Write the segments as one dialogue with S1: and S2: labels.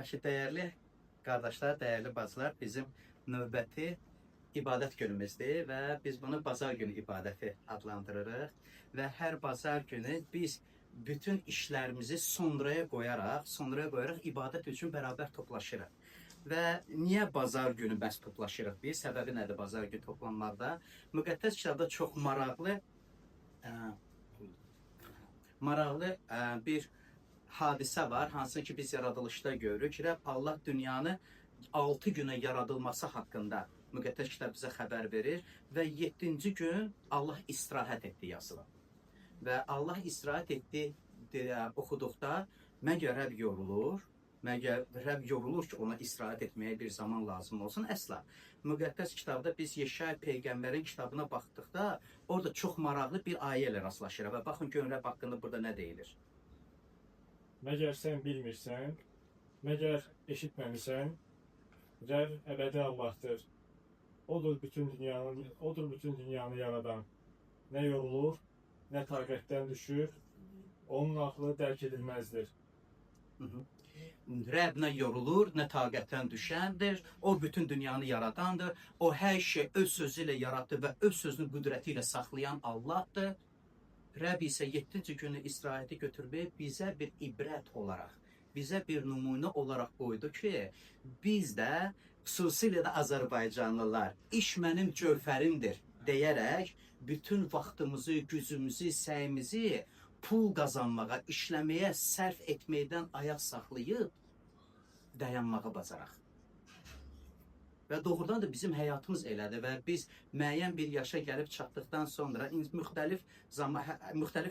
S1: Əşi dəyərli qardaşlar, dəyərli bacılar, bizim növbəti ibadət günümüzdür və biz bunu bazar günü ibadəti adlandırırıq və hər bazar günü biz bütün işlərimizi sonraya qoyaraq ibadət üçün bərabər toplaşırıq. Və niyə bazar günü bəs toplaşırıq biz? Səbəbi nədir bazar günü toplanmaqda? Müqəddəs kitabda çox maraqlı bir hadisə var, hansı ki biz yaradılışda görürük. Rəbb Allah dünyanı 6 günə yaradılması haqqında müqəddəs kitab bizə xəbər verir və 7-ci gün Allah istirahət etdi yazılır. Və Allah istirahət etdi oxuduqda məgər Rəbb yorulur? Məgər Rəbb yorulur ki, ona istirahət etməyə bir zaman lazım olsun? Əsla. Müqəddəs kitabda biz Yeşaya Peyğəmbərin kitabına baxdıqda orada çox maraqlı bir ayə ilə rastlaşırıq və baxın görün Rəbb haqqında burada nə deyilir?
S2: Məgər sən bilmirsən, məgər eşitməmisən, Rəbb əbədi Allahdır. Odur bütün dünyanı yaradan. Nə yorulur, nə taqətdən düşür, onun ağlı dərk edilməzdir.
S1: Rəbb nə yorulur, nə taqətdən düşəndir. O bütün dünyanı yaradandır. O hər şey öz sözü ilə yaratdı və öz sözünün qüdrəti ilə saxlayan Allahdır. Rəbb isə 7-ci günü istirahəti götürüb bizə bir ibrət olaraq, bizə bir nümunə olaraq qoydu ki, biz də, xüsusilə də Azərbaycanlılar, iş mənim cövhərimdir deyərək, bütün vaxtımızı, gücümüzü, səyimizi pul qazanmağa, işləməyə sərf etməkdən ayaq saxlayıb, dayanmağa bacaraq. Və doğrudan da bizim həyatımız elədir və biz müəyyən bir yaşa gəlib çatdıqdan sonra müxtəlif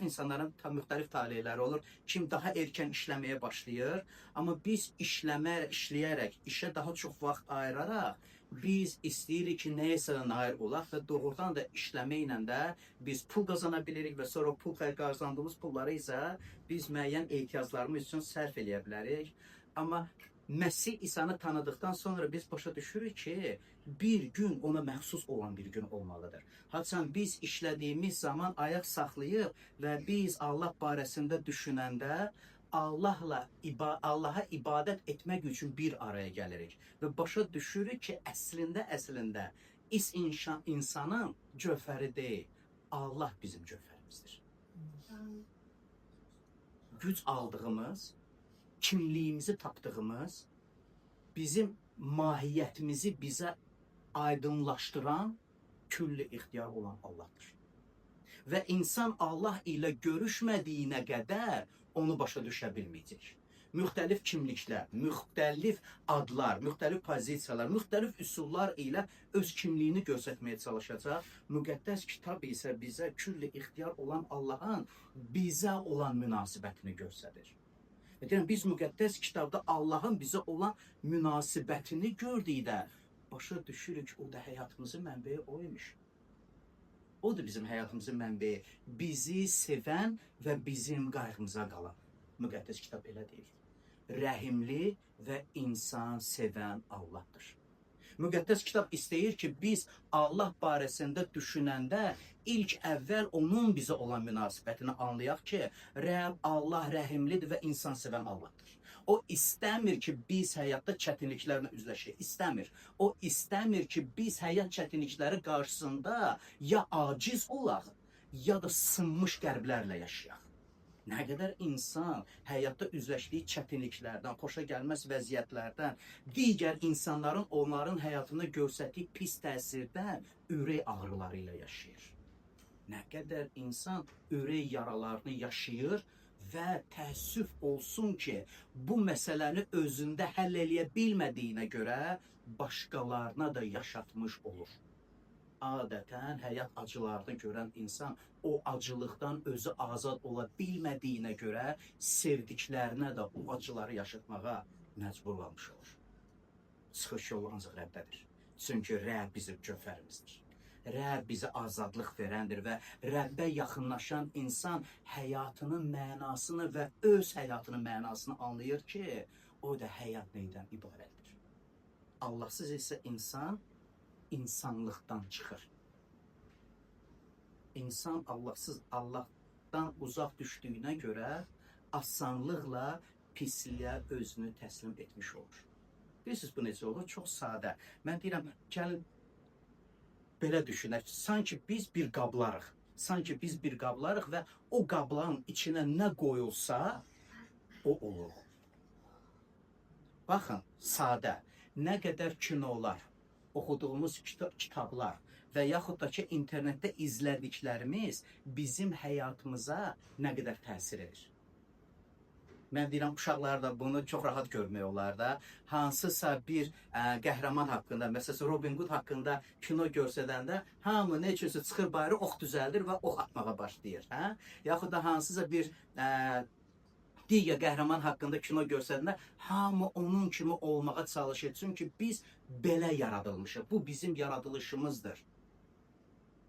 S1: insanların müxtəlif taleyləri olur. Kim daha erkən işləməyə başlayır, amma biz işləyərək, işə daha çox vaxt ayıraraq, biz istəyirik ki, nəyəsə nail olaq və doğrudan da işləməklə də biz pul qazana bilirik və sonra qazandığımız pulları isə biz müəyyən ehtiyaclarımız üçün sərf eləyə bilərik. Amma Məsih İsa'nı tanıdıqdan sonra biz başa düşürük ki, bir gün ona məxsus olan bir gün olmalıdır. Haçan biz işlədiyimiz zaman ayaq saxlayıb və biz Allah barəsində düşünəndə Allaha ibadət etmək üçün bir araya gəlirik və başa düşürük ki, əslində insanın cövhəri deyil, Allah bizim cövhərimizdir. Güc aldığımız, kimliyimizi tapdığımız, bizim mahiyyətimizi bizə aydınlaşdıran külli ixtiyar olan Allahdır. Və insan Allah ilə görüşmədiyinə qədər onu başa düşə bilməyəcək. Müxtəlif kimliklər, müxtəlif adlar, müxtəlif pozisiyalar, müxtəlif üsullar ilə öz kimliyini göstərməyə çalışacaq. Müqəddəs kitab isə bizə külli ixtiyar olan Allahın bizə olan münasibətini göstərir. Biz müqəddəs kitabda Allahın bizə olan münasibətini gördükdə başa düşürük ki, o da həyatımızın mənbəyi o imiş. O da bizim həyatımızın mənbəyi. Bizi sevən və bizim qayğımıza qalan. Müqəddəs kitab elə deyir. Rəhimli və insan sevən Allahdır. Müqəddəs kitab istəyir ki, biz Allah barəsində düşünəndə ilk əvvəl onun bizə olan münasibətini anlayaq ki, Allah rəhimlidir və insan sevən Allahdır. O istəmir ki, biz həyatda çətinliklərlə üzləşək, istəmir. O istəmir ki, biz həyat çətinlikləri qarşısında ya aciz olaq, ya da sınmış qəlblərlə yaşayaq. Nə qədər insan həyatda üzləşdiyi çətinliklərdən, xoşa gəlməz vəziyyətlərdən, digər insanların onların həyatında göstərdiyi pis təsirdən ürək ağrıları ilə yaşayır. Nə qədər insan ürək yaralarını yaşayır və təəssüf olsun ki, bu məsələni özündə həll eləyə bilmədiyinə görə başqalarına da yaşatmış olur. Adətən həyat acılarını görən insan o acılıqdan özü azad ola bilmədiyinə görə sevdiklərinə də o acıları yaşatmağa məcburlanmış olur. Çıxış yolu ancaq Rəbbdədir. Çünki Rəbb bizim cövhərimizdir. Rəbb bizə azadlıq verəndir və Rəbbə yaxınlaşan insan həyatının mənasını və öz həyatının mənasını anlayır ki, o da həyat neydən ibarətdir. Allahsız isə insan insanlıqdan çıxır. İnsan Allahdan uzaq düşdüyünə görə asanlıqla pisliyə özünü təslim etmiş olur. Bilirsiniz bu necə olur? Çox sadə. Mən deyirəm, gəlin belə düşünək. Sanki biz bir qablarıq. Sanki biz bir qablarıq və o qabların içinə nə qoyulsa, o olur. Baxın, sadə. Nə qədər kinolar, oxuduğumuz kitablar və yaxud da ki, internetdə izlədiklərimiz bizim həyatımıza nə qədər təsir edir. Mən deyirəm, uşaqlar da bunu çox rahat görmək olar da. Hansısa bir qəhrəman haqqında, məsələn, Robin Hood haqqında kino görsədəndə hamı nə üçünsə çıxır bayırı, ox düzəldir və ox atmağa başlayır. Hə? Yaxud da hansısa bir digər qəhrəman haqqında kino görsədəndə hamı onun kimi olmağa çalışır. Çünki biz belə yaradılmışıq. Bu bizim yaradılışımızdır.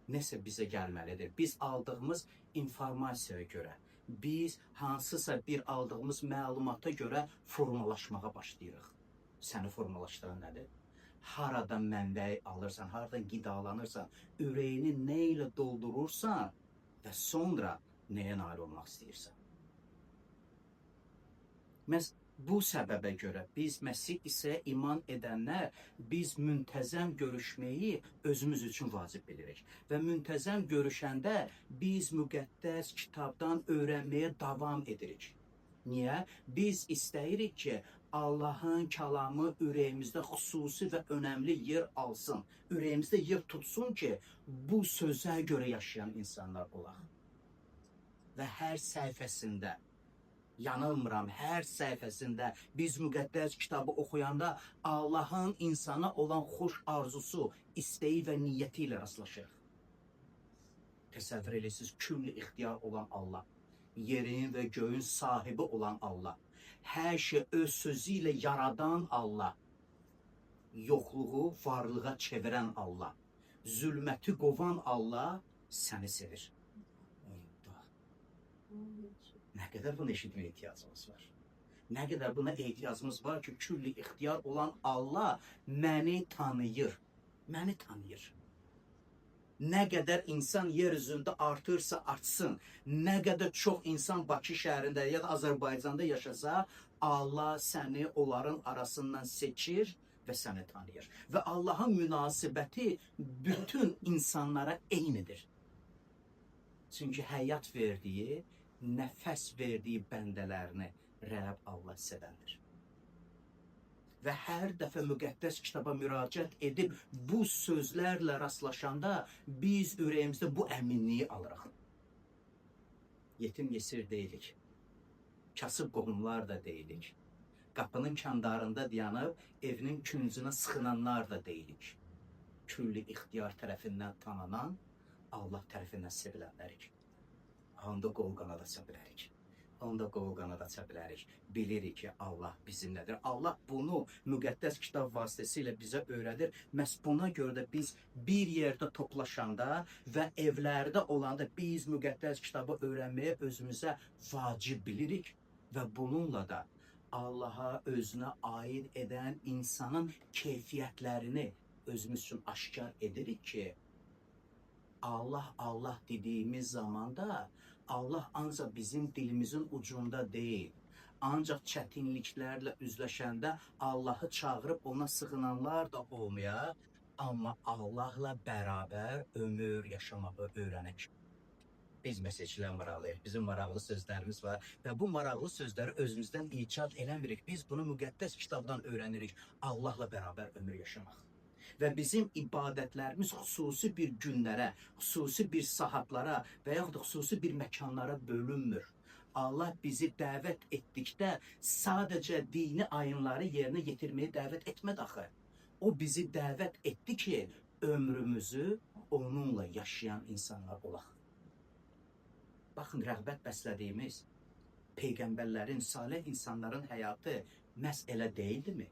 S1: Nəsə bizə gəlməlidir. Biz aldığımız informasiyaya görə, biz hansısa bir aldığımız məlumata görə formalaşmağa başlayırıq. Səni formalaşdıran nədir? Haradan mənbəyi alırsan, haradan qidalanırsan, ürəyini nə ilə doldurursan və sonra nəyə nail olmaq istəyirsən. Bu səbəbə görə biz Məsih isə iman edənlər, biz müntəzəm görüşməyi özümüz üçün vacib bilirik. Və müntəzəm görüşəndə biz müqəddəs kitabdan öyrənməyə davam edirik. Niyə? Biz istəyirik ki, Allahın kəlamı ürəyimizdə xüsusi və önəmli yer alsın. Ürəyimizdə yer tutsun ki, bu sözə görə yaşayan insanlar olaq. Və hər səhifəsində, yanılmıram, hər səhifəsində biz müqəddəs kitabı oxuyanda Allahın insana olan xoş arzusu, istəyi və niyyəti ilə rastlaşırıq. Təsəvvür edirsiniz, külli ixtiyar olan Allah, yerin və göyün sahibi olan Allah, hər şey öz sözü ilə yaradan Allah, yoxluğu varlığa çevirən Allah, zülməti qovan Allah səni sevir. Nə qədər buna eşitməyə ehtiyacımız var. Nə qədər buna ehtiyacımız var ki, külli ixtiyar olan Allah məni tanıyır. Məni tanıyır. Nə qədər insan yer üzündə artırsa artsın, nə qədər çox insan Bakı şəhərində ya da Azərbaycanda yaşasa, Allah səni onların arasından seçir və səni tanıyır. Və Allahın münasibəti bütün insanlara eynidir. Çünki həyat verdiyi, nəfəs verdiyi bəndələrini Rəbb Allah sevəndir. Və hər dəfə müqəddəs kitaba müraciət edib bu sözlərlə rastlaşanda biz ürəyimizdə bu əminliyi alırıq. Yetim yesir deyilik. Kasıb qohumlar da deyilik. Qapının kəndarında dayanıb evinin küncünə sıxınanlar da deyilik. Külli ixtiyar tərəfindən tanınan, Allah tərəfindən sevilənlərik. Onda qol qanada çəbilərik. Onda qol qanada çəbilərik. Bilirik ki, Allah bizimlədir. Allah bunu müqəddəs kitab vasitəsilə bizə öyrədir. Məhz buna görə də biz bir yerdə toplaşanda və evlərdə olanda biz müqəddəs kitabı öyrənməyə özümüzə vacib bilirik. Və bununla da Allaha özünə aid edən insanın keyfiyyətlərini özümüz üçün aşkar edirik ki, Allah, Allah dediyimiz zamanda Allah ancaq bizim dilimizin ucunda deyil. Ancaq çətinliklərlə üzləşəndə Allahı çağırıb ona sığınanlar da olmaya, amma Allahla bərabər ömür yaşamağı öyrənək. Biz məsələçilər maraqlıyıq, bizim maraqlı sözlərimiz var və bu maraqlı sözləri özümüzdən icat eləmirik. Biz bunu müqəddəs kitabdan öyrənirik, Allahla bərabər ömür yaşamaq. Və bizim ibadətlərimiz xüsusi bir günlərə, xüsusi bir saatlara və yaxud da xüsusi bir məkanlara bölünmür. Allah bizi dəvət etdikdə sadəcə dini ayinləri yerinə yetirməyə dəvət etmədi axı. O bizi dəvət etdi ki, ömrümüzü onunla yaşayan insanlar olaq. Baxın, rəğbət bəslədiyimiz peyğəmbərlərin, salih insanların həyatı məhz elə deyildimi?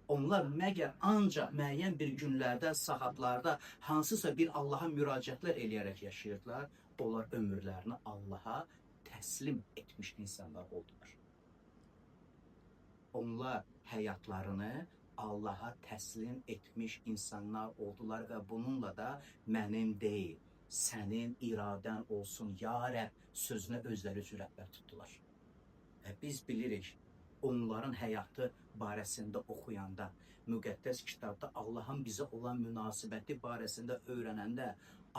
S1: Onlar məgər ancaq müəyyən bir günlərdə, saatlarda hansısa bir Allaha müraciətlər eləyərək yaşayırdılar. Onlar ömürlərini Allaha təslim etmiş insanlar oldular. Onlar həyatlarını Allaha təslim etmiş insanlar oldular və bununla da mənim deyil, sənin iradən olsun, ya Rəbb sözünə özləri üçün rəhbər tutdular. Və biz bilirik, onların həyatı barəsində oxuyanda, müqəddəs kitabda Allahın bizə olan münasibəti barəsində öyrənəndə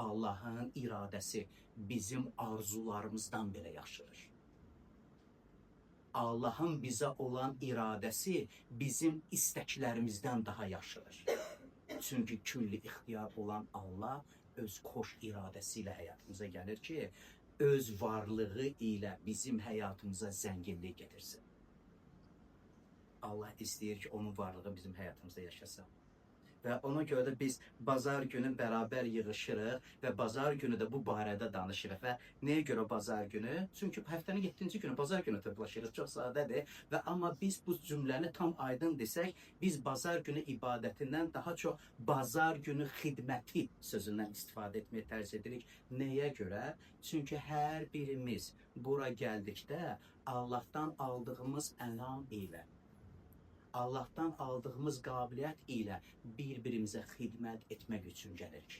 S1: Allahın iradəsi bizim arzularımızdan belə yaşayır. Allahın bizə olan iradəsi bizim istəklərimizdən daha yaşayır. Çünki külli ixtiyar olan Allah öz xoş iradəsi ilə həyatımıza gəlir ki, öz varlığı ilə bizim həyatımıza zənginlik getirsin. Allah istəyir ki, onun varlığı bizim həyatımızda yaşasın. Və ona görə də biz bazar günü bərabər yığışırıq və bazar günü də bu barədə danışırıq. Və nəyə görə bazar günü? Çünki həftənin 7-ci günü bazar günü toplaşırıq. Çox sadədir. Və amma biz bu cümləni tam aydın desək, biz bazar günü ibadətindən daha çox bazar günü xidməti sözündən istifadə etməyə tərcih edirik. Nəyə görə? Çünki hər birimiz bura gəldikdə Allahdan aldığımız ənam ilə, Allahdan aldığımız qabiliyyət ilə bir-birimizə xidmət etmək üçün gəlirik.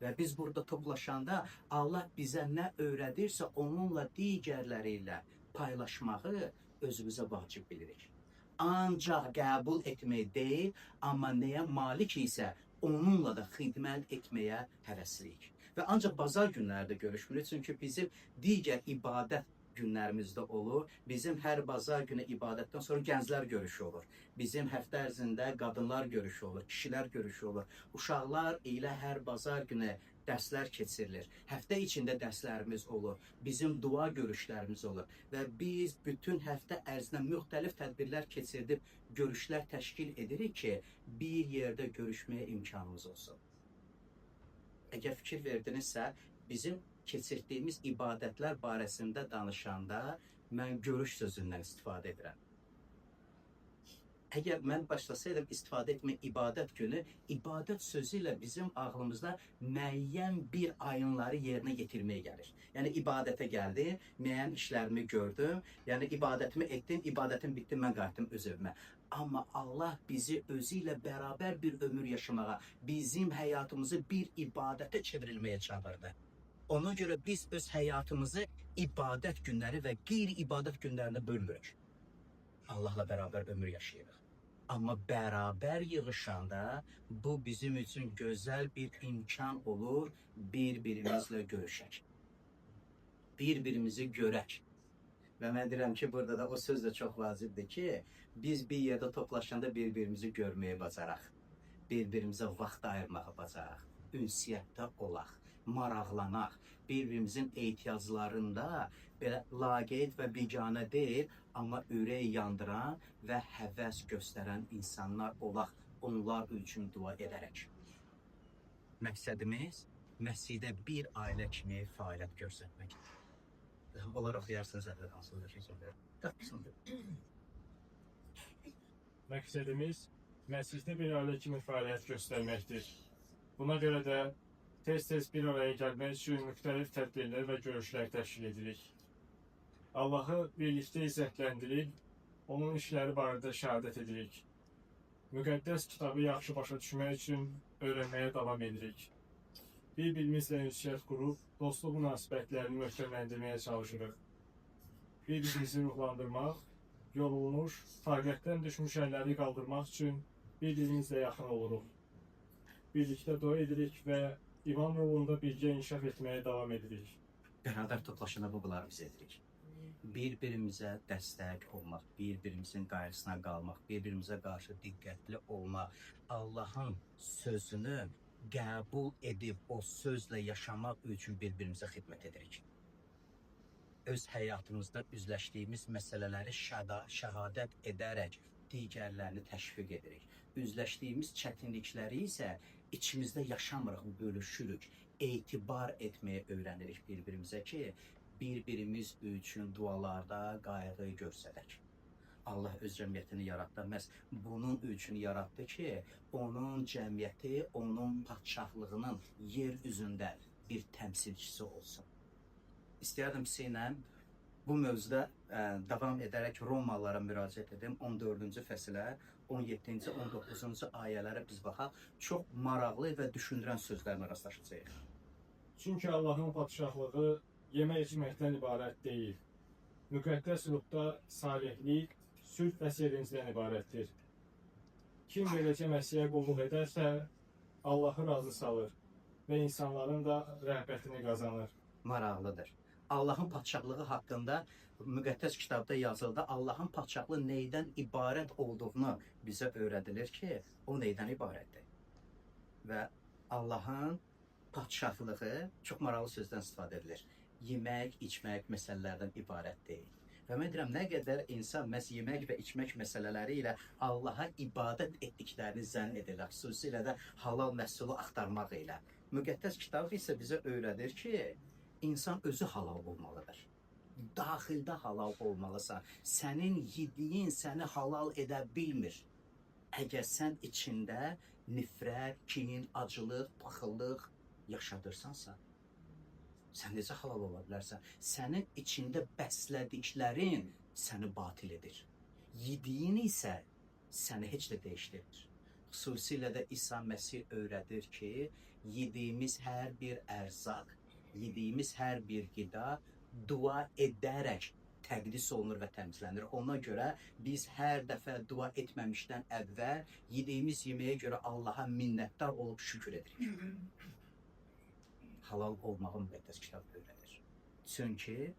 S1: Və biz burada toplaşanda Allah bizə nə öyrədirsə onunla digərləri ilə paylaşmağı özümüzə vacib bilirik. Ancaq qəbul etmək deyil, amma nəyə malik isə onunla da xidmət etməyə həvəsliyik. Və ancaq bazar günlərdə görüşmürük, çünki bizim digər ibadət günlərimizdə olur. Bizim hər bazar günü ibadətdən sonra gənclər görüşü olur. Bizim həftə ərzində qadınlar görüşü olur, kişilər görüşü olur. Uşaqlar ilə hər bazar günü dərslər keçirilir. Həftə içində dərslərimiz olur. Bizim dua görüşlərimiz olur. Və biz bütün həftə ərzində müxtəlif tədbirlər keçirdib görüşlər təşkil edirik ki, bir yerdə görüşməyə imkanımız olsun. Əgər fikir verdinizsə, bizim keçirdiyimiz ibadətlər barəsində danışanda mən görüş sözündən istifadə edirəm. Əgər mən başlasaydım istifadə etmək ibadət günü, ibadət sözü ilə bizim ağlımızda müəyyən bir ayınları yerinə yetirməyə gəlir. Yəni ibadətə gəldim, müəyyən işlərimi gördüm, yəni ibadətimi etdim, ibadətim bitdi, mən qayıtdım öz evimə. Amma Allah bizi özü ilə bərabər bir ömür yaşamağa, bizim həyatımızı bir ibadətə çevrilməyə çağırdı. Ona görə biz öz həyatımızı ibadət günləri və qeyri-ibadət günlərində bölmürük. Allahla bərabər ömür yaşayırıq. Amma bərabər yığışanda bu bizim üçün gözəl bir imkan olur, bir-birimizlə görüşək. Bir-birimizi görək. Və mən deyirəm ki, burada da o söz də çox vacibdir ki, biz bir yerdə toplaşanda bir-birimizi görməyə bacaraq. Bir-birimizə vaxt ayırmağı bacaraq. Ünsiyyətdə olaq, maraqlanaq. Bir-birimizin ehtiyaclarında belə laqeyd və biganə deyil, amma ürək yandıran və həvəs göstərən insanlar olaq, onlar üçün dua edərək. Məqsədimiz məscidə bir ailə kimi fəaliyyət göstərmək. Onlar oxuyarsınız,
S2: Məqsədimiz məsciddə bir ailə kimi fəaliyyət göstərməkdir. Buna görə də tez-tez bir araya gəlmək üçün müxtəlif tədbirlər və görüşlər təşkil edirik. Allahı birlikdə izzətləndirik, onun işləri barədə şəhadət edirik. Müqəddəs kitabı yaxşı başa düşmək üçün öyrənməyə davam edirik. Bir-birimizlə ünsiyyət qurub, dostluq münasibətlərini möhkəmləndirməyə çalışırıq. Bir-birimizi ruhlandırmaq, yorulmuş, taqətdən düşmüş əlləri qaldırmaq üçün bir-birimizlə yaxın oluruq. Birlikdə dua edirik və İman yolunda birgə inkişaf etməyə davam edirik.
S1: Bərabər toplaşanda bunları biz edirik. Bir-birimizə dəstək olmaq, bir-birimizin qarşısına qalmaq, bir-birimizə qarşı diqqətli olmaq, Allahın sözünü qəbul edib o sözlə yaşamaq üçün bir-birimizə xidmət edirik. Öz həyatımızda üzləşdiyimiz məsələləri şəhadət edərək digərlərini təşviq edirik. Üzləşdiyimiz çətinlikləri isə içimizdə yaşamırıq, bölüşürük, etibar etməyə öyrənirik bir-birimizə ki, bir-birimiz üçün dualarda qayğı görsədək. Allah öz cəmiyyətini yaratdı. Məhz bunun üçün yaratdı ki, onun cəmiyyəti, onun padşahlığının yer üzündə bir təmsilçisi olsun. İstəyərdim sizinlə bu mövzuda davam edərək Romalılara müraciət edim. 14-cü fəsilə, 17-ci, 19-cu ayələrə biz baxaq. Çox maraqlı və düşündürən sözlərlə rastlaşacağıq.
S2: Çünki Allahın padşahlığı yemək içməkdən ibarət deyil. Müqəddəs ruhda salihlik, sülh və sevincdən ibarətdir. Kim beləcə Məsihə qulluq edərsə, Allahı razı salır və insanların da rəhbətini qazanır.
S1: Maraqlıdır. Allahın padşahlığı haqqında müqəddəs kitabda yazıldı. Allahın padşahlığı neydən ibarət olduğunu bizə öyrədilir ki, o neydən ibarətdir. Və Allahın padşahlığı çox maraqlı sözdən istifadə edilir. Yemək, içmək məsələlərdən ibarət deyil. Və mən deyirəm, nə qədər insan məhz yemək və içmək məsələləri ilə Allaha ibadət etdiklərini zənn edirlər, xüsusilə də halal məhsulu axtarmaq ilə. Müqəddəs kitab isə bizə öyrədir ki, insan özü halal olmalıdır. Daxildə halal olmalısan. Sənin yediyin səni halal edə bilmir. Əgər sən içində nifrət, kin, acılıq, paxıllıq yaşadırsansa, sən necə halal ola bilərsən? Sənin içində bəslədiklərin səni batil edir. Yediyin isə səni heç də dəyişdirmir. Xüsusilə də İsa Məsih öyrədir ki, yediyimiz hər bir ərzaq, yediyimiz hər bir qida dua edərək təqdis olunur və təmizlənir. Ona görə biz hər dəfə dua etməmişdən əvvəl yediyimiz yeməyə görə Allaha minnətdar olub şükür edirik. Halal olmağı müqəddəs kitab öyrədir. Çünki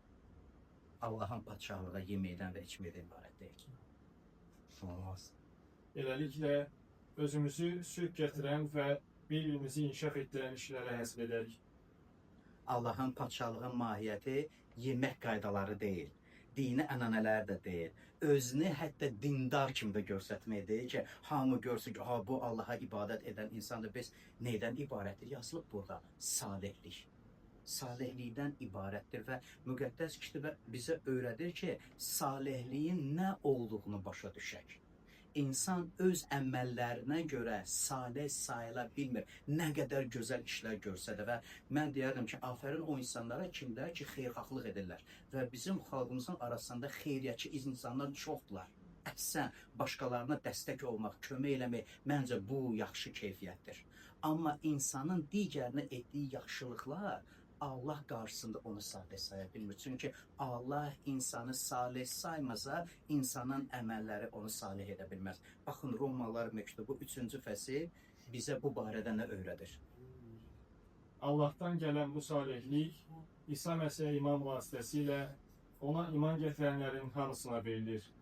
S1: Allahın padşahlığı yeməkdən və içməkdən ibarət deyil. Olmaz.
S2: Beləliklə, özümüzü sülh gətirən və bir-birimizi inkişaf etdirən işlərə həsb edək.
S1: Allahın padşahlığı mahiyyəti yemək qaydaları deyil. Dini ənənələr də deyil. Özünü hətta dindar kimi də göstərmək deyil ki, hamı görsün ki, bu Allaha ibadət edən insandır. Biz neydən ibarətdir? Yazılıb burada salihlik. Salihlikdən ibarətdir və müqəddəs kitab bizə öyrədir ki, salihliyin nə olduğunu başa düşək. İnsan öz əməllərinə görə salih sayıla bilmir. Nə qədər gözəl işlər görsə də və mən deyərdim ki, afərin o insanlara kimlər ki, xeyirxahlıq edirlər və bizim xalqımızın arasında xeyriyyətçi insanlar çoxdular. Əksən başqalarına dəstək olmaq, kömək eləmək məncə bu yaxşı keyfiyyətdir. Amma insanın digərinə etdiyi yaxşılıqlar Allah qarşısında onu salih saya bilmir. Çünki Allah insanı salih saymasa, insanın əməlləri onu salih edə bilməz. Baxın, Romalılar məktubu 3-cü fəsil bizə bu barədə nə öyrədir?
S2: Allahdan gələn bu salihlik İsa Məsihə iman vasitəsilə ona iman gətirənlərin hamısına verilir.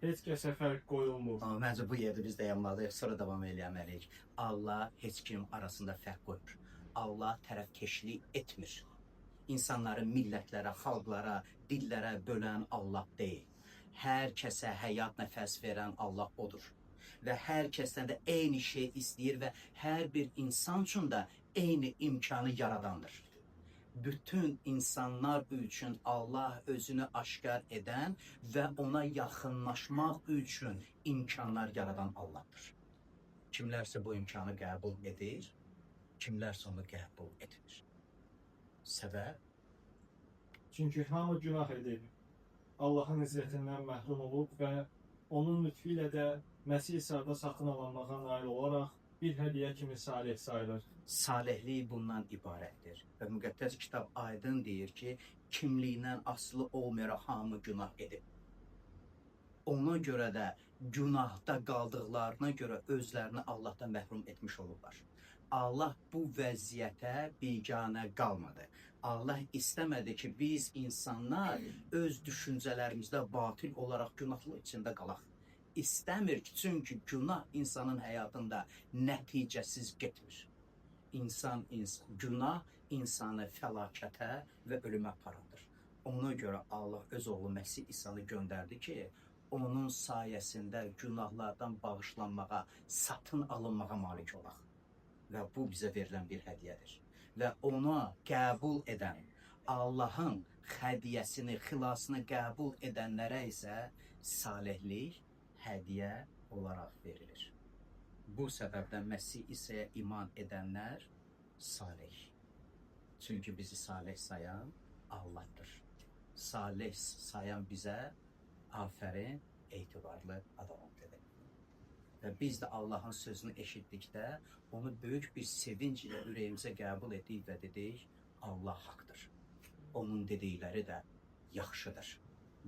S2: Heç kəsə fərq qoyulmur.
S1: Məncə bu yerdə biz dayanmalıyıq, sonra davam eləməliyik. Allah heç kim arasında fərq qoymur. Allah tərəfkeşlik etmir. İnsanları millətlərə, xalqlara, dillərə bölən Allah deyil. Hər kəsə həyat nəfəs verən Allah odur. Və hər kəsdən də eyni şey istəyir və hər bir insan üçün də eyni imkanı yaradandır. Bütün insanlar üçün Allah özünü aşkar edən və ona yaxınlaşmaq üçün imkanlar yaradan Allahdır. Kimlərsə bu imkanı qəbul edir, kimlərsə onu qəbul etmir. Səbəb?
S2: Çünki hamı günah edib, Allahın izzətindən məhrum olub və onun lütfü ilə də Məsih İsa'da satın alınmağa nail olaraq bir hədiyyə kimi salih sayılır.
S1: Salihlik bundan ibarətdir. Və müqəddəs kitab aydın deyir ki, kimliyindən asılı olmayaraq hamı günah edib. Ona görə də günahda qaldıqlarına görə özlərini Allahdan məhrum etmiş olurlar. Allah bu vəziyyətə biganə qalmadı. Allah istəmədi ki, biz insanlar öz düşüncələrimizdə batil olaraq günahlı içində qalaq. İstəmir ki, çünki günah insanın həyatında nəticəsiz getmir. Günah insanı fəlakətə və ölümə aparandır. Ona görə Allah öz oğlu Məsih İsa'nı göndərdi ki, onun sayəsində günahlardan bağışlanmağa, satın alınmağa malik olaq. Və bu bizə verilən bir hədiyyədir. Və ona qəbul edən, Allahın hədiyyəsini, xilasını qəbul edənlərə isə salihlik hədiyyə olaraq verilir. Bu səbəbdən Məsih İsa'ya iman edənlər salih. Çünki bizi salih sayan Allah'tır. Salih sayan bizə afərin, etibarlı adam dedi. Və biz də Allahın sözünü eşitdikdə onu böyük bir sevinc ilə ürəyimizə qəbul etdik və dedik, Allah haqdır. Onun dedikləri də yaxşıdır.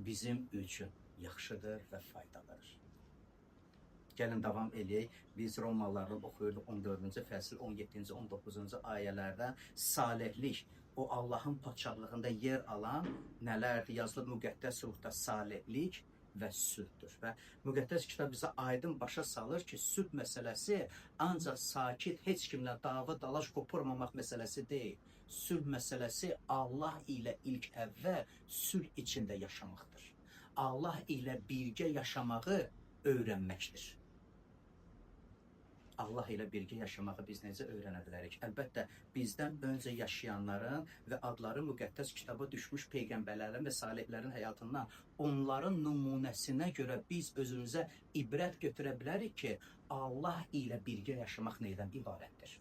S1: bizim üçün yaxşıdır və faydalıdır. Gəlin davam eləyək. Biz Romalılardan oxuyurduq 14-cü fəsil 17-ci 19-cu ayələrdə salihlik, o Allahın padşahlığında yer alan nələrdir? Yazılıb müqəddəs ruhda salihlik və sülhdür. Və müqəddəs kitab bizə aydın başa salır ki, sülh məsələsi ancaq sakit, heç kimlə dava dalaş qopurmamaq məsələsi deyil. Sülh məsələsi Allah ilə ilk əvvəl sülh içində yaşamaqdır. Allah ilə birgə yaşamağı öyrənməkdir. Allah ilə birgə yaşamağı biz necə öyrənə bilərik? Əlbəttə, bizdən öncə yaşayanların və adları müqəddəs kitaba düşmüş peyğəmbərlərin və salihlərin həyatından, onların nümunəsinə görə biz özümüzə ibrət götürə bilərik ki, Allah ilə birgə yaşamaq neydən ibarətdir?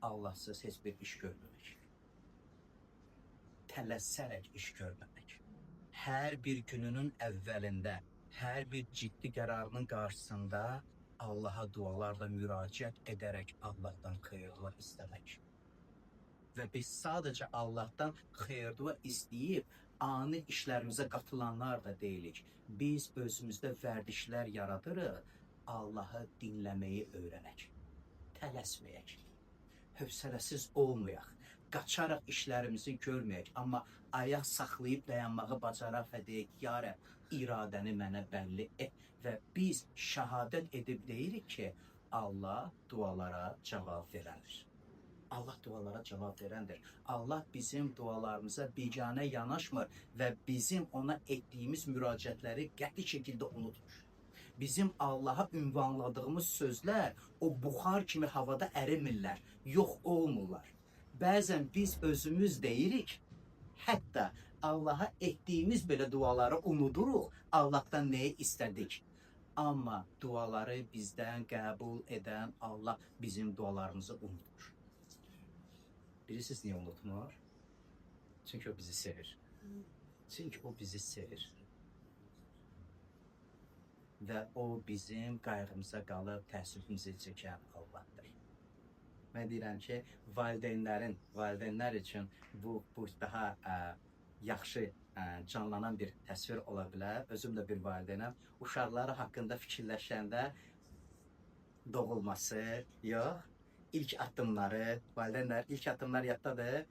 S1: Allahsız heç bir iş görməmək. Tələssərək iş görməmək. Hər bir gününün əvvəlində, hər bir ciddi qərarının qarşısında Allaha dualarla müraciət edərək Allahdan xeyir-dua istəmək. Və biz sadəcə Allahdan xeyir-dua istəyib, ani işlərimizə qatılanlar da deyilik. Biz özümüzdə vərdişlər yaradırıq, Allahı dinləməyi öyrənək. Tələsməyək. Hövsələsiz olmayaq. Qaçaraq işlərimizi görməyək. Amma ayaq saxlayıb dayanmağı bacaraq və deyək, ya Rəbb, iradəni mənə bəlli et. Və biz şəhadət edib deyirik ki, Allah dualara cavab verəndir. Allah dualara cavab verəndir. Allah bizim dualarımıza biganə yanaşmır və bizim ona etdiyimiz müraciətləri qəti şəkildə unutmur. Bizim Allaha ünvanladığımız sözlər o buxar kimi havada ərimirlər, yox olmurlar. Bəzən biz özümüz deyirik, hətta Allaha etdiyimiz belə duaları unuduruq, Allahdan nəyi istədik. Amma duaları bizdən qəbul edən Allah bizim dualarımızı unutmur. Bilirsiniz niyə unutmur? Çünki o bizi sevir. Çünki o bizi sevir. Və o bizim qayğımıza qalıb təəssüfümüzü çəkən Allahdır. Mən deyirəm ki, valideynlər üçün bu daha yaxşı canlanan bir təsvir ola bilər. Özüm də bir valideynəm. Uşaqları haqqında fikirləşəndə doğulması, yox, ilk addımları, valideynlər ilk addımlar yaddadır.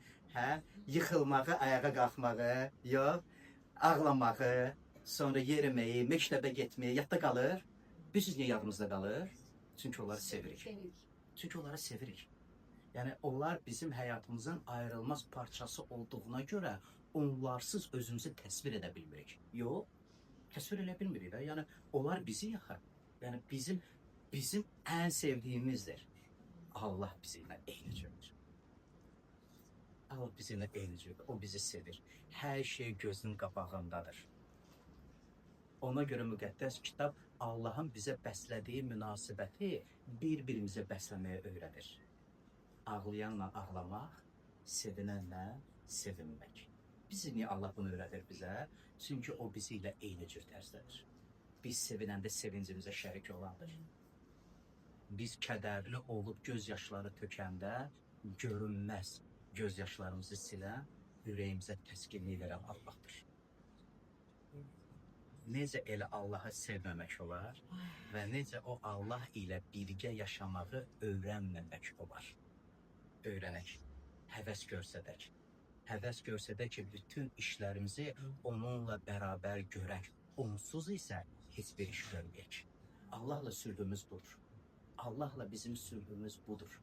S1: Yıxılmağı, ayağa qalxmağı, yox, ağlamağı, sonra yeriməyi, məktəbə getməyi yadda qalır. Bilirsiniz niyə yadımızda qalır? Çünki onları sevirik. Çünki onları sevirik. Yəni onlar bizim həyatımızın ayrılmaz parçası olduğuna görə onlarsız özümüzü təsvir edə bilmirik. Yox, təsvir edə bilmirik də. Yəni onlar bizi yaxar. Yəni bizim ən sevdiyimizdir. Allah bizimlə eyni cürdür. Allah bizimlə eyni cürdür. O bizi sevir. Hər şey gözünün qabağındadır. Ona görə müqəddəs kitab Allahın bizə bəslədiyi münasibəti bir-birimizə bəsləməyə öyrədir. Ağlayanla ağlamaq, sevinənlə sevinmək. Bizi niyə Allah bunu öyrədir bizə? Çünki o bizi ilə eyni cür tərzdədir. Biz sevinəndə sevincimizə şərik olandır. Biz kədərli olub göz yaşları tökəndə görünməz göz yaşlarımızı silən, ürəyimizə təskinlik verən Allahdır. Necə elə Allahı sevməmək olar və necə o Allah ilə birgə yaşamağı öyrənməmək olar. Öyrənək, həvəs görsədək. Həvəs görsədək ki, bütün işlərimizi onunla bərabər görək. Onsuz isə heç bir iş görməyək. Allahla sülhümüz budur. Allahla bizim sülhümüz budur.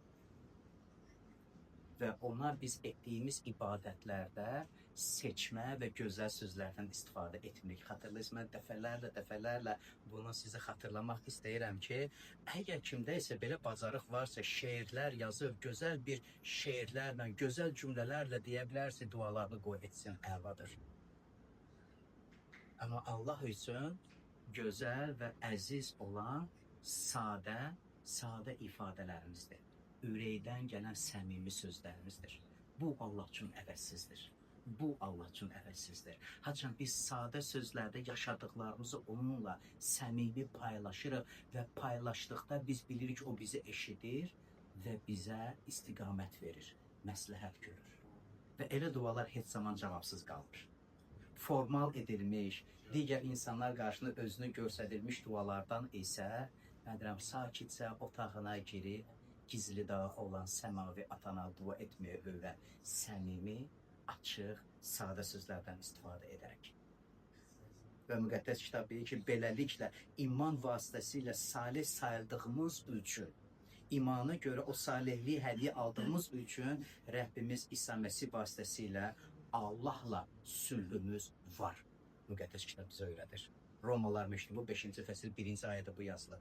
S1: Və ona biz etdiyimiz ibadətlərdə seçmə və gözəl sözlərdən istifadə etmirik. Xatırlayırsınız, mən dəfələrlə bunu sizə xatırlamaq istəyirəm ki, əgər kimdə isə belə bacarıq varsa, şeirlər yazıb, gözəl bir şeirlərlə, gözəl cümlələrlə deyə bilərsə, dualarını qoy etsin, əladır. Amma Allah üçün gözəl və əziz olan sadə ifadələrimizdir. Ürəkdən gələn səmimi sözlərimizdir. Bu Allah üçün əvəzsizdir. Bu Allah üçün əvəzsizdir. Haçan biz sadə sözlərdə yaşadıqlarımızı onunla səmimi paylaşırıq və paylaşdıqda biz bilirik ki, o bizi eşidir və bizə istiqamət verir, məsləhət görür. Və elə dualar heç zaman cavabsız qalmır. formal edilmiş, digər insanlar qarşısında özünü göstərilmiş dualardan isə, mən deyirəm, sakitcə otağına girib, gizlidə olan səmavi atana dua etməyə öyrən, səmimi, açıq, sadə sözlərdən istifadə edərək. Və müqəddəs kitab deyir ki, beləliklə iman vasitəsilə salih sayıldığımız üçün, imana görə o salihliyi hədiyyə aldığımız üçün Rəbbimiz İsa Məsih vasitəsilə Allahla sülhümüz var. Müqəddəs kitab bizə öyrədir. Romalılar məktubu 5-ci fəsil 1-ci ayədə bu yazılır.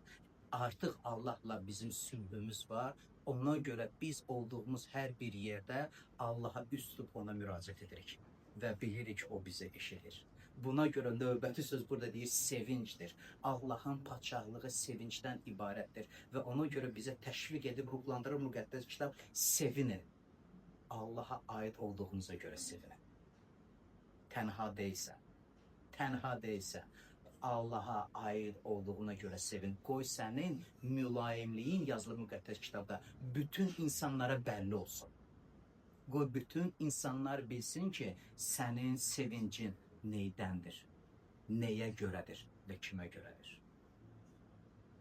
S1: Artıq Allahla bizim sülhümüz var. Ona görə biz olduğumuz hər bir yerdə Allaha üst tutub ona müraciət edirik və bilirik ki, o bizi eşidir. Buna görə növbəti söz burada deyir, sevincdir. Allahın padşahlığı sevincdən ibarətdir və ona görə bizə təşviq edib, ruhlandırır müqəddəs kitab, sevinin. Allaha aid olduğunuza görə sevinin. Tənha deyilsən, Allaha aid olduğuna görə sevin. Qoy sənin mülayimliyin yazılı müqəddəs kitabda bütün insanlara bəlli olsun. Qoy bütün insanlar bilsin ki, sənin sevincin neydəndir, nəyə görədir və kimə görədir.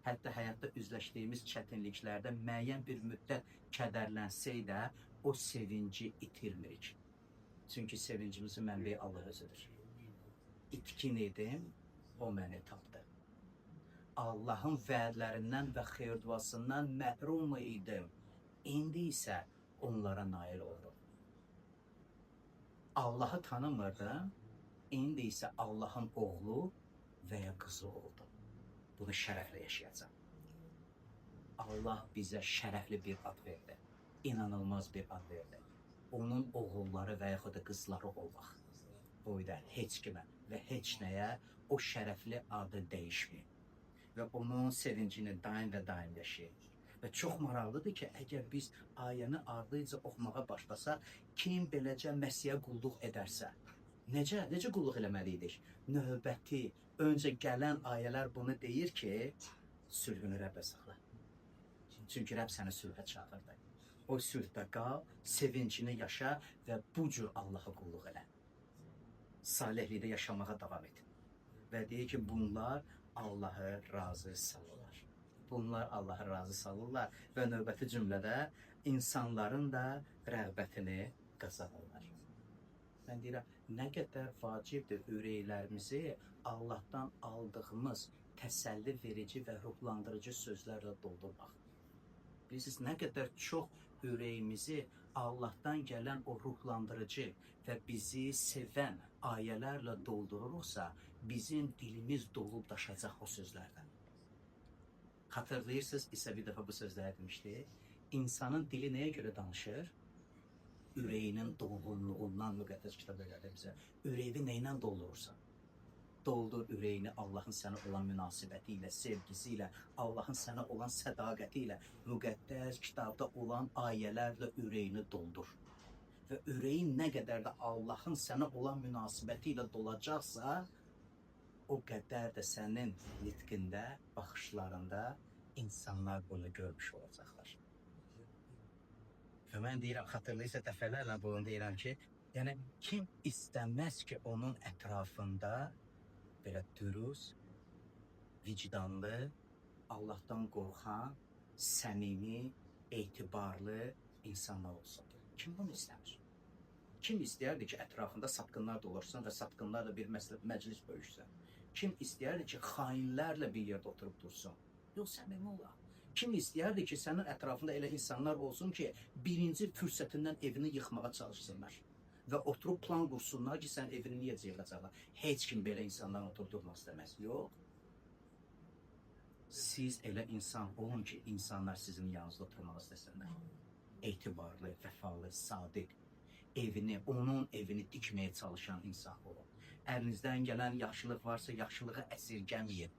S1: Hətta həyatda üzləşdiyimiz çətinliklərdə müəyyən bir müddət kədərlənsək də o sevinci itirmirik. Çünki sevincimizin mənbəyi Allah özüdür. İtkin idim, o məni tapdı. Allahın vədlərindən və xeyir-duasından məhrum idim. İndi isə onlara nail oldum. Allahı tanımırdım. İndi isə Allahın oğlu və ya qızı oldu. Bunu şərəflə yaşayacaq. Allah bizə şərəfli bir ad verdi. İnanılmaz bir ad verdi. Onun oğulları və yaxud da qızları olmaq. Boyda heç kimə və heç nəyə o şərəfli adı dəyişməyib. Və onun sevincini daim və daim yaşayır. Və çox maraqlıdır ki, əgər biz ayəni ardıcı oxumağa başlasaq, kim beləcə Məsihə qulluq edərsə, necə qulluq eləməliydik? Növbəti, öncə gələn ayələr bunu deyir ki, sülhünü Rəbbə saxla. Çünki Rəbb səni sülhə çağırdı. O sülhdə qal, sevincini yaşa və bu cür Allaha qulluq elə. Salihlikdə yaşamağa davam et. Və deyir ki, bunlar Allahı razı salırlar. Bunlar Allahı razı salırlar və növbəti cümlədə insanların da rəğbətini qazanırlar. Mən deyirəm, nə qədər vacibdir ürəklərimizi Allahdan aldığımız təsəlli verici və ruhlandırıcı sözlərlə doldurmaq. Bilirsiniz, nə qədər çox ürəyimizi Allahdan gələn o ruhlandırıcı və bizi sevən ayələrlə doldurursa, bizim dilimiz dolub daşacaq o sözlərdən. Xatırlayırsınız, İsa bir dəfə bu sözləri demişdi. İnsanın dili nəyə görə danışır? Ürəyinin dolğunluğundan müqəddəs kitab öyrədir bizə. Ürəyini nə ilə doldurursan? Doldur ürəyini Allahın sənə olan münasibəti ilə, sevgisi ilə, Allahın sənə olan sədaqəti ilə, müqəddəs kitabda olan ayələrlə ürəyini doldur. Və ürəyin nə qədər də Allahın sənə olan münasibəti ilə dolacaqsa, o qədər də sənin nitqində, baxışlarında insanlar bunu görmüş olacaqlar. Və mən deyirəm, xatırlayırsa dəfələrlə bunu deyirəm ki, yəni kim istəməz ki, onun ətrafında belə dürüst, vicdanlı, Allahdan qorxan, səmimi, etibarlı insanlar olsun. Kim bunu istəmir? Kim istəyərdi ki, ətrafında satqınlar dolaşsın və satqınlarla bir məclis bölüşsün? Kim istəyərdi ki, xainlərlə bir yerdə oturub dursun? Yox, səmimi olar. Kim istəyərdi ki, sənin ətrafında elə insanlar olsun ki, birinci fürsətindən evini yıxmağa çalışsınlar və oturub plan qursunlar ki, sən evini niyə yıxacaqlar? Heç kim belə insanlarla oturub durmaq istəməz. Yox. Siz elə insan olun ki, insanlar sizin yanınızda oturmaq istəsinlər. Etibarlı, vəfalı, sadiq, onun evini dikməyə çalışan insan olun. Əlinizdən gələn yaxşılıq varsa, yaxşılığı əsirgəməyin.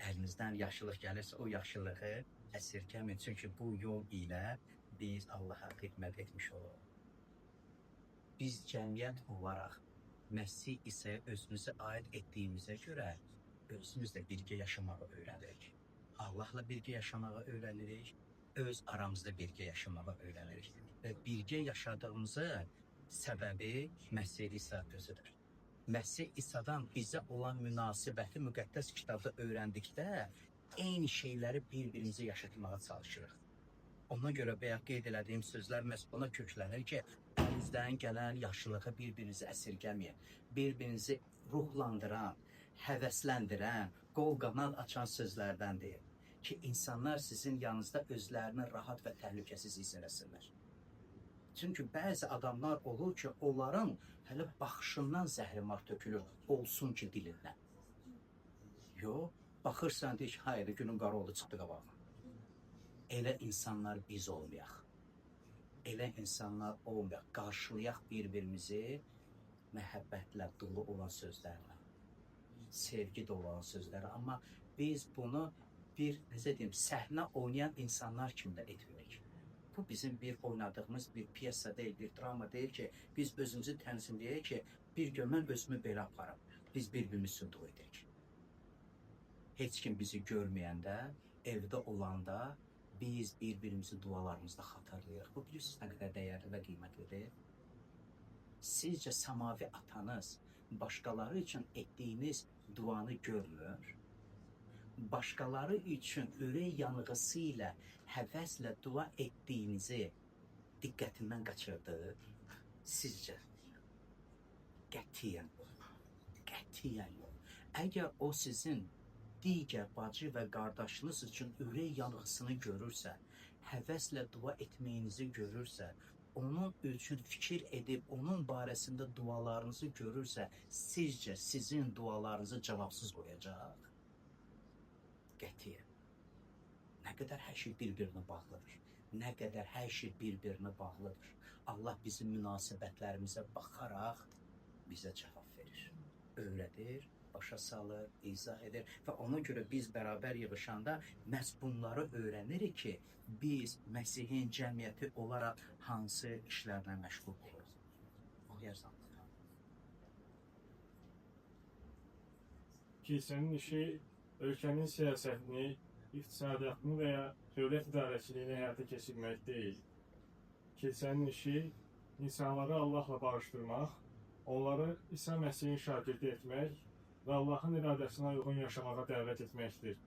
S1: Əlinizdən yaxşılıq gəlirsə, o yaxşılığı əsirgəməyin. Çünki bu yol ilə biz Allaha xidmət etmiş oluruq. Biz cəmiyyət olaraq Məsih İsa'ya özümüzə aid etdiyimizə görə özümüzlə birgə yaşamağı öyrənirik. Allahla birgə yaşamağı öyrənirik, öz aramızda birgə yaşamağı öyrənirik. Və birgə yaşadığımızı səbəbi Məsih İsa özüdür. Məsih İsa'dan bizə olan münasibəti müqəddəs kitabda öyrəndikdə eyni şeyləri bir-birimizə yaşatmağa çalışırıq. Ona görə bayaq qeyd elədiyim sözlər məhz buna köklənir ki, əlinizdən gələn yaxşılığı bir-birinizi əsirgəməyin. Bir-birinizi ruhlandıran, həvəsləndirən, qol qanad açan sözlərdən deyil. Ki, insanlar sizin yanınızda özlərini rahat və təhlükəsiz hiss eləsinlər. Çünki bəzi adamlar olur ki, onların hələ baxışından zəhrimar tökülür, olsun ki, dilindən. Yox, baxırsan deyir ki, hayır, günün qara oldu, çıxdı qabağına. Elə insanlar biz olmayaq. Elə insanlar olmayaq. Qarşılayaq bir-birimizi məhəbbətlə dolu olan sözlərlə, sevgi dolu olan sözlərlə. Amma biz bunu bir, necə deyim, səhnə oynayan insanlar kimi də etmirik. Bu bizim bir oynadığımız bir piyasa deyil, bir drama deyil ki, biz özümüzü tənzimləyək ki, bir gün mən özümü belə aparım. Biz bir-birimizi dua edirik. Heç kim bizi görməyəndə, evdə olanda biz bir-birimizi dualarımızda xatırlayırıq. Bu bilirsiniz nə qədər dəyərli və qiymətlidir. Sizcə samavi atanız başqaları üçün etdiyiniz duanı görmür? Başqaları üçün ürək yanğısı ilə, həvəslə dua etdiyinizi diqqətindən qaçırdı? Sizcə? Qətiyyən yox. Qətiyyən yox. Əgər o sizin digər bacı və qardaşınız üçün ürək yanğısını görürsə, həvəslə dua etməyinizi görürsə, onun üçün fikir edib, onun barəsində dualarınızı görürsə, sizcə sizin dualarınızı cavabsız qoyacaq? Qətiyyən. Nə qədər hər şey bir-birinə bağlıdır. Nə qədər hər şey bir-birinə bağlıdır. Allah bizim münasibətlərimizə baxaraq bizə cavab verir. Öyrədir, başa salır, izah edir və ona görə biz bərabər yığışanda məhz bunları öyrənirik ki, biz Məsihin cəmiyyəti olaraq hansı işlərlə məşğul oluruq. Oxuyarsan.
S2: Kilsənin işi ölkənin siyasətini, iqtisadiyyatını və ya dövlət idarəçiliyini həyata keçirmək deyil. Kilsənin işi insanları Allahla barışdırmaq, onları İsa Məsihin şagirdi etmək və Allahın iradəsinə uyğun yaşamağa dəvət etməkdir.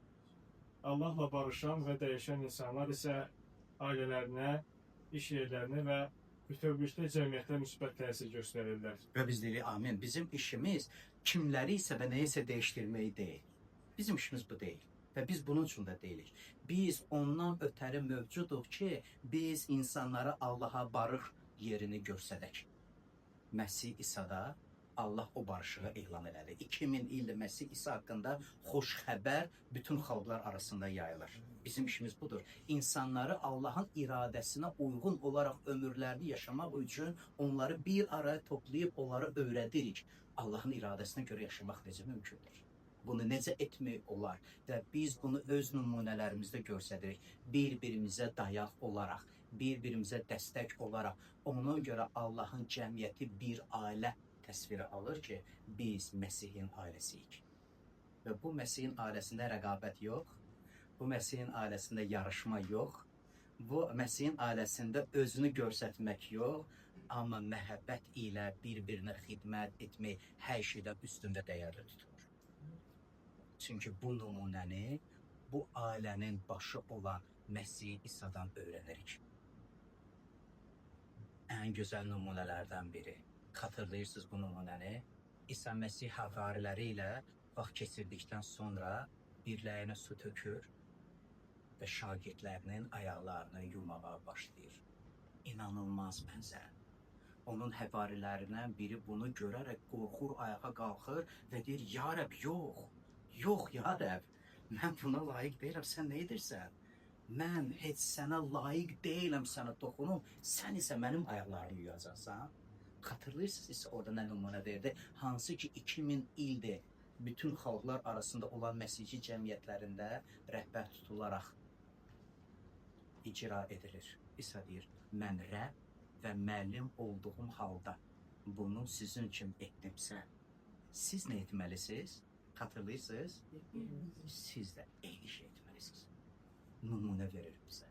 S2: Allahla barışan və dəyişən insanlar isə ailələrinə, iş yerlərinə və bütövlükdə cəmiyyətə müsbət təsir göstərirlər.
S1: Və biz deyirik, amin. Bizim işimiz kimləri isə və nəyisə dəyişdirmək deyil. Bizim işimiz bu deyil. Və biz bunun üçün də deyilik. Biz ondan ötəri mövcuduq ki, biz insanlara Allaha barış yerini göstərək. Məsih İsa'da Allah o barışığı elan elədi. 2000 ildir Məsih İsa haqqında xoş xəbər bütün xalqlar arasında yayılır. Bizim işimiz budur. İnsanları Allahın iradəsinə uyğun olaraq ömürlərini yaşamaq üçün onları bir araya toplayıb onları öyrədirik. Allahın iradəsinə görə yaşamaq necə mümkündür? Bunu necə etmək olar və biz bunu öz nümunələrimizdə göstəririk. Bir-birimizə dayaq olaraq, bir-birimizə dəstək olaraq. Ona görə Allahın cəmiyyəti bir ailə təsviri alır ki, biz Məsihin ailəsiyik. Və bu Məsihin ailəsində rəqabət yox, bu Məsihin ailəsində yarışma yox, bu Məsihin ailəsində özünü göstərmək yox, amma məhəbbət ilə bir-birinə xidmət etmək hər şeydən üstündə dəyərli tutulur. Çünki bu nümunəni bu ailənin başı olan Məsih İsa'dan öyrənirik. Ən gözəl nümunələrdən biri. Xatırlayırsınız bu nümunəni? İsa Məsih havariləri ilə vaxt keçirdikdən sonra birləyinə su tökür və şagirdlərinin ayaqlarını yumağa başlayır. İnanılmaz mənzərə. Onun həvarilərindən biri bunu görərək qorxur, ayağa qalxır və deyir, ya Rəbb, yox. Yox, ya Rəbb, mən buna layiq deyiləm, sən nə edirsən? Mən heç sənə layiq deyiləm sənə toxunum, sən isə mənim ayaqlarımı yuyacaqsan. Xatırlayırsınız isə orada nə nümunə verdi? Hansı ki 2000 ildir bütün xalqlar arasında olan məsihçi cəmiyyətlərində rəhbər tutularaq icra edilir. İsa deyir, mən Rəbb və müəllim olduğum halda bunu sizin üçün etdimsə, siz nə etməlisiniz? Xatırlayırsınız? Siz də eyni şey etməlisiniz. Nümunə verir bizə.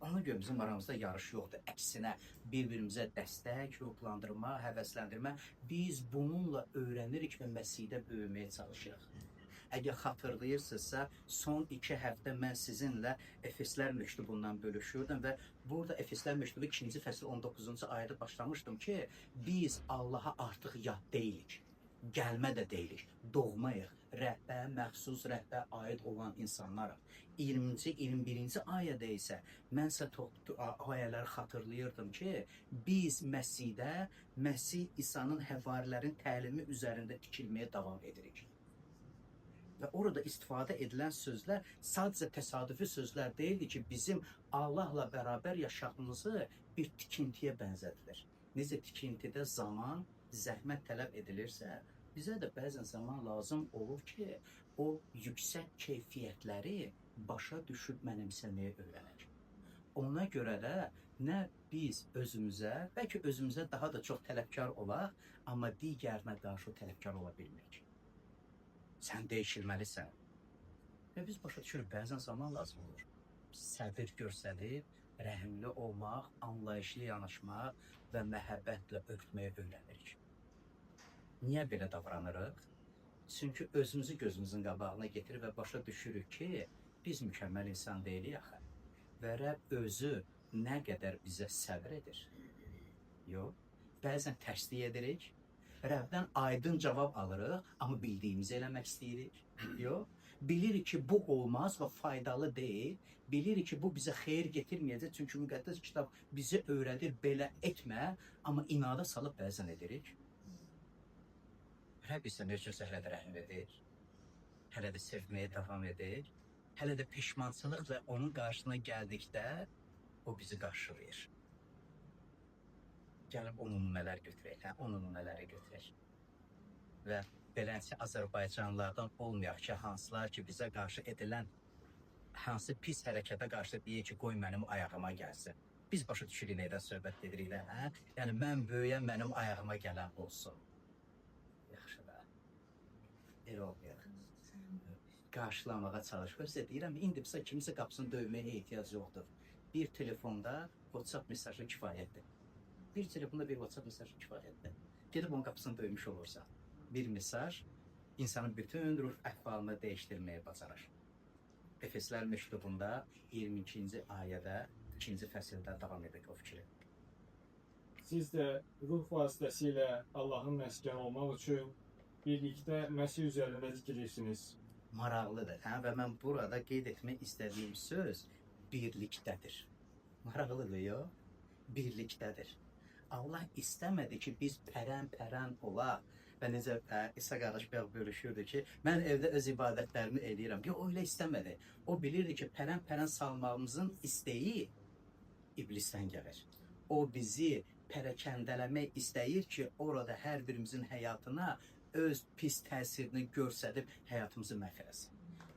S1: Ona görə bizim aramızda yarış yoxdur. Əksinə bir-birimizə dəstək, ruhlandırma, həvəsləndirmə. Biz bununla öyrənirik və Məsihdə böyüməyə çalışırıq. Əgər xatırlayırsınızsa, son 2 həftə mən sizinlə Efeslər məktubundan bölüşürdüm və burada Efeslər məktubu 2-ci fəsil 19-cu ayədə başlamışdım ki, biz Allaha artıq yad deyilik, gəlmə də deyilik, doğmayıq, rəhbə, məxsus rəhbə aid olan insanlarıq. 20-ci, 21-ci ayədə isə mənsə ayələri xatırlayırdım ki, biz Məsihdə, Məsih İsa'nın həvarilərin təlimi üzərində tikilməyə davam edirik. Və orada istifadə edilən sözlər sadəcə təsadüfi sözlər deyildi ki, bizim Allahla bərabər yaşamımızı bir tikintiyə bənzədilir. Necə tikintidə zaman, zəhmət tələb edilirsə, bizə də bəzən zaman lazım olur ki, o yüksək keyfiyyətləri başa düşüb mənimsəməyə öyrənək. Ona görə də nə biz özümüzə, bəlkə özümüzə daha da çox tələbkar olaq, amma digərinə qarşı tələbkar ola bilmirik. Sən dəyişilməlisən. Və biz başa düşürük, bəzən zaman lazım olur. Səbir göstərib, rəhimli olmaq, anlayışlı yanaşmaq və məhəbbətlə öpməyə öyrənirik. Niyə belə davranırıq? Çünki özümüzü gözümüzün qabağına getirir və başa düşürük ki, biz mükəmməl insan deyilik axı. Və Rəbb özü nə qədər bizə səbr edir? Yox, bəzən tərslik edirik. Rəbdən aydın cavab alırıq, amma bildiyimizi eləmək istəyirik. Yox, bilirik ki, bu olmaz və faydalı deyil. Bilirik ki, bu bizə xeyir getirməyəcək, çünki müqəddəs kitab bizi öyrədir, belə etmə, amma inada salıb bəzən edirik. Rəbb isə necəsə hələ də rəhm edir, hələ də sevməyə davam edir, hələ də peşmançılıq və onun qarşısına gəldikdə o bizi qarşılayır. Gəlib o nümunələr götürək, o nümunələri götürək. Və beləncə Azərbaycanlılardan olmayaq ki, hansılar ki, bizə qarşı edilən hansı pis hərəkətə qarşı deyir ki, qoy mənim ayağıma gəlsin. Biz başa düşürük nədən söhbət edirik də, hə? Yəni, mən böyüyəm, mənim ayağıma gələn olsun. Yaxşı da. Elə olmayaq. Qarşılamağa çalışır. Sizə deyirəm, indi bizə kimisə qapısını döyməyə ehtiyac yoxdur. Bir telefonda WhatsApp mesajı kifayətdir. Bir telefonda bir WhatsApp mesajı kifayətdir. Gedib onun qapısını döymüş olursa, bir mesaj insanın bütün ruh əhvalını dəyişdirməyə bacarır. Efeslər məktubunda 22-ci ayədə 2-ci fəsildə davam edək o fikri.
S2: Siz də ruh vasitəsilə Allahın məskəni olmaq üçün birlikdə Məsih üzərində dikilirsiniz.
S1: Maraqlıdır, hə? Və mən burada qeyd etmək istədiyim söz birlikdədir. Maraqlıdır, yox? Birlikdədir. Allah istəmədi ki, biz pərən-pərən olaq. Və necə İsa qardaş bölüşürdü ki, mən evdə öz ibadətlərimi eləyirəm. Yox, öyle istəmədi. O bilirdi ki, pərən-pərən salmağımızın istəyi iblisdən gəlir. O bizi pərəkəndələmək istəyir ki, orada hər birimizin həyatına öz pis təsirini göstərib həyatımızı məhv eləsin.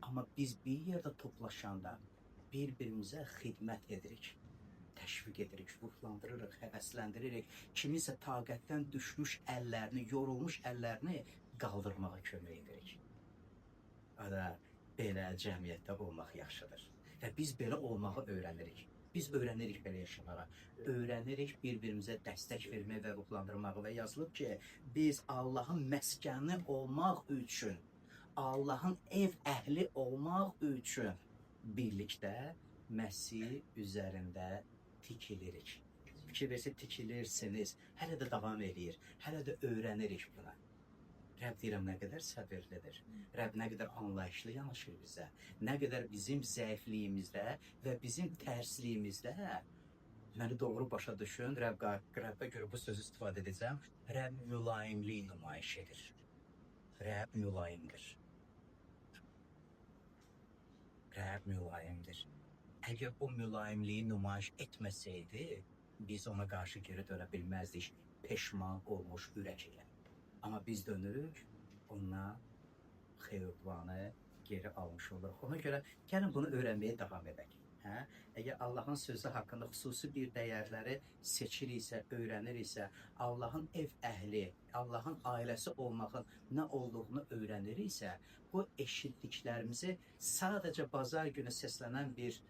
S1: Amma biz bir yerdə toplaşanda bir-birimizə xidmət edirik. Təşviq edirik, ruhlandırırıq, həvəsləndiririk. Kimisə taqətdən düşmüş əllərini, yorulmuş əllərini qaldırmağa kömək edirik. Belə cəmiyyətdə olmaq yaxşıdır. Və biz belə olmağı öyrənirik. Biz öyrənirik belə yaşamağa. Öyrənirik bir-birimizə dəstək verməyə və ruhlandırmağı və yazılıb ki, biz Allahın məskəni olmaq üçün, Allahın ev əhli olmaq üçün birlikdə Məsih üzərində tikilirik. Fikir versə tikilirsiniz, hələ də davam edir, hələ də öyrənirik buna. Rəbb deyirəm, nə qədər səbirlidir, Rəbb nə qədər anlayışlı yanaşır bizə, nə qədər bizim zəifliyimizdə və bizim tərsliyimizdə, məni doğru başa düşün, Rəbbə görə bu sözü istifadə edəcəm, Rəbb mülayimlik nümayiş edir. Rəbb mülayimdir. Rəbb mülayimdir. Əgər o mülayimliyi nümayiş etməsəydi, biz ona qarşı geri dönə bilməzdik, peşman olmuş ürək ilə. Amma biz dönürük, onunla xeyirvanı geri almış oluruq. Ona görə gəlin bunu öyrənməyə davam edək. Əgər Allahın sözü haqqında xüsusi bir dəyərləri seçiriksə, öyrəniriksə, Allahın ev əhli, Allahın ailəsi olmağın nə olduğunu öyrəniriksə, bu eşitdiklərimizi sadəcə bazar günü səslənən bir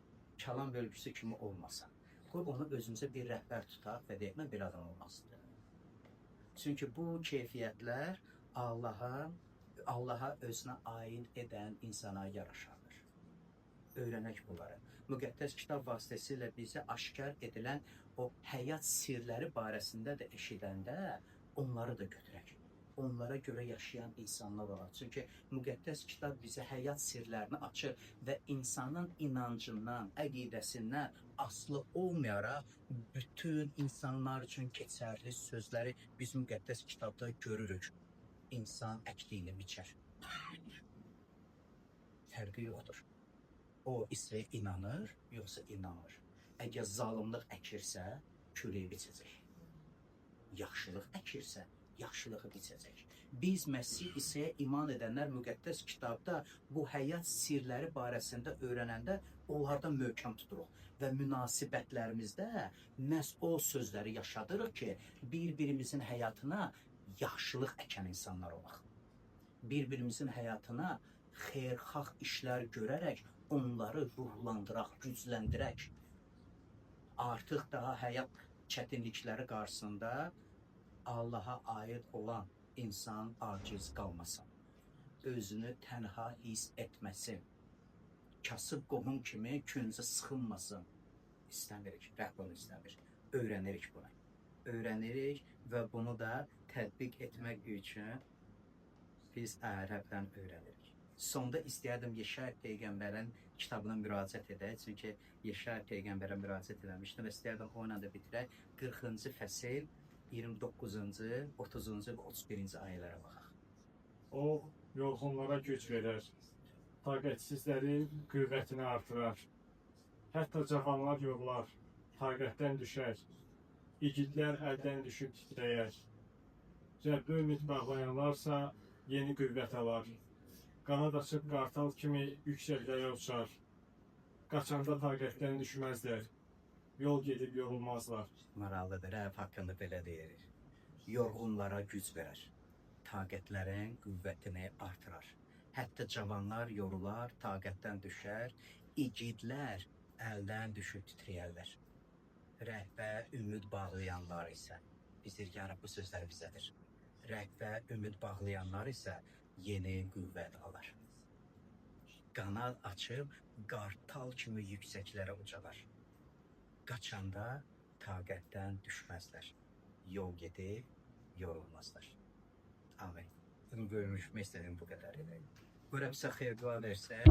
S1: Kalan bölgüsü kimi olmasa. Qoy onu özümüzə bir rəhbər tutaq və deyək, mən bir adam olmaq istəyirəm. Çünki bu keyfiyyətlər Allaha özünə aid edən insana yaraşandır. Öyrənək bunları. Müqəddəs kitab vasitəsilə bizə aşkar edilən o həyat sirləri barəsində də eşidəndə onları da götürək. Onlara görə yaşayan insanlar olar. Çünki müqəddəs kitab bizə həyat sirlərini açır və insanın inancından, əqidəsindən asılı olmayaraq bütün insanlar üçün keçərli sözləri biz müqəddəs kitabda görürük. İnsan əkdiyini biçər. Fərqi yoxdur. O isə inanır, yoxsa inanmır. Əgər zalımlıq əkirsə, küləyi biçəcək. Yaxşılıq əkirsə, yaxşılığı biçəcək. Biz Məsih İsa'ya iman edənlər müqəddəs kitabda bu həyat sirləri barəsində öyrənəndə onlardan möhkəm tuturuq və münasibətlərimizdə məhz o sözləri yaşadırıq ki, bir-birimizin həyatına yaxşılıq əkən insanlar olaq. Bir-birimizin həyatına xeyirxah işlər görərək onları ruhlandıraq, gücləndirək. Artıq daha həyat çətinlikləri qarşısında Allaha aid olan insan aciz qalmasın. Özünü tənha hiss etməsin. Kasıb qohum kimi küncə sıxılmasın. İstəmirik, Rəbb bunu istəmir. Öyrənirik bunu. Öyrənirik və bunu da tətbiq etmək üçün biz Rəbdən öyrənirik. Sonda istəyərdim Yeşaya Peyğəmbərin kitabına müraciət edək. Çünki Yeşaya Peyğəmbərə müraciət eləmişdim və istəyərdim onunla da bitirək. 40-cı fəsil 29-cu, 30-cu və 31-ci ayələrə baxaq.
S2: O, yorğunlara güc verər, taqətsizlərin qüvvətini artırar. Hətta cavanlar yorular, taqətdən düşər. İgidlər əldən düşüb titrəyər. Rəbbə ümid bağlayanlarsa yeni qüvvət alar. Qanad açıb qartal kimi yüksəklərə uçar. Qaçanda taqətdən düşməzlər. Yol gedib yorulmazlar.
S1: Maraqlıdır, Rəbb haqqında belə deyir. Yorğunlara güc verər, taqətlərin qüvvətini artırar. Hətta cavanlar yorular, taqətdən düşər, igidlər əldən düşüb titrəyərlər. Rəbbə ümid bağlayanlar isə, bizdir ki, bu sözlər bizədir. Rəbbə ümid bağlayanlar isə yeni qüvvət alır. Qanad açıb qartal kimi yüksəklərə ucalar. Qaçanda taqətdən düşməzlər. Yol gedib yorulmazlar. Amin. Bunu görmüşmək istədim bu qədər. Buyuraq bizə xeyir dua versə.